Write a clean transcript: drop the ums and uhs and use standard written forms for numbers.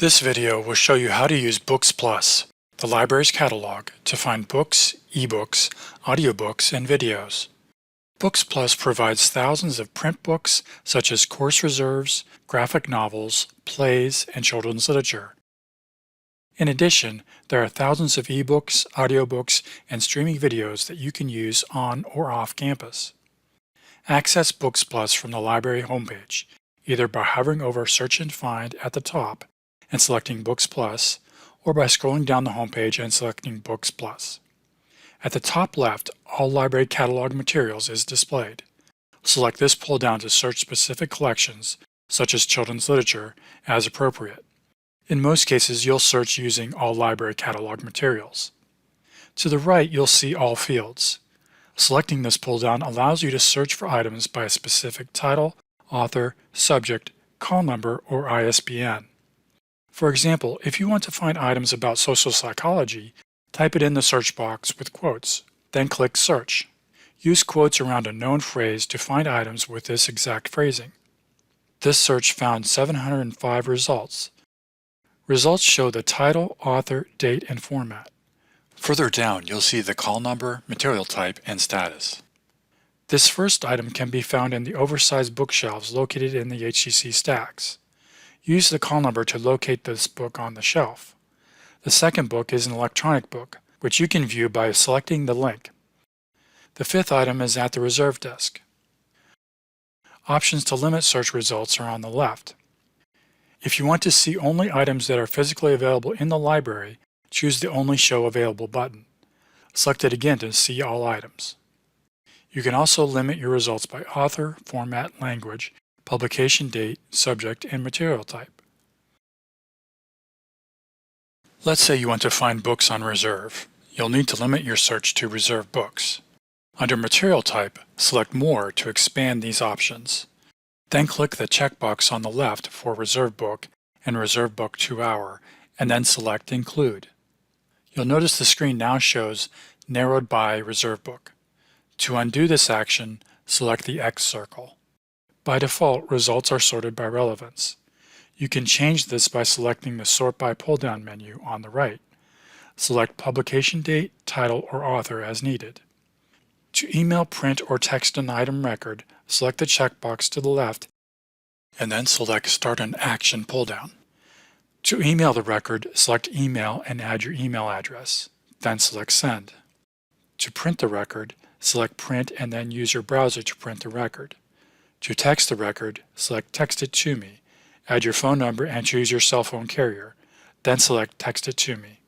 This video will show you how to use Books Plus, the library's catalog, to find books, ebooks, audiobooks, and videos. Books Plus provides thousands of print books such as course reserves, graphic novels, plays, and children's literature. In addition, there are thousands of ebooks, audiobooks, and streaming videos that you can use on or off campus. Access Books Plus from the library homepage, either by hovering over Search and Find at the top and selecting Books Plus, or by scrolling down the homepage and selecting Books Plus. At the top left, all library catalog materials is displayed. Select this pull-down to search specific collections, such as children's literature, as appropriate. In most cases, you'll search using all library catalog materials. To the right, you'll see all fields. Selecting this pull-down allows you to search for items by a specific title, author, subject, call number, or ISBN. For example, if you want to find items about social psychology, type it in the search box with quotes, then click Search. Use quotes around a known phrase to find items with this exact phrasing. This search found 705 results. Results show the title, author, date, and format. Further down, you'll see the call number, material type, and status. This first item can be found in the oversized bookshelves located in the HCC stacks. Use the call number to locate this book on the shelf. The second book is an electronic book, which you can view by selecting the link. The fifth item is at the reserve desk. Options to limit search results are on the left. If you want to see only items that are physically available in the library, choose the Only Show Available button. Select it again to see all items. You can also limit your results by author, format, language, publication date, subject, and material type. Let's say you want to find books on reserve. You'll need to limit your search to reserved books. Under Material Type, select More to expand these options. Then click the checkbox on the left for Reserved Book and Reserved Book to Hour, and then select Include. You'll notice the screen now shows Narrowed by Reserved Book. To undo this action, select the X circle. By default, results are sorted by relevance. You can change this by selecting the Sort by pull-down menu on the right. Select publication date, title, or author as needed. To email, print, or text an item record, select the checkbox to the left and then select Start an Action pull-down. To email the record, select Email and add your email address, then select Send. To print the record, select Print and then use your browser to print the record. To text the record, select Text it to me. Add your phone number and choose your cell phone carrier. Then select Text it to me.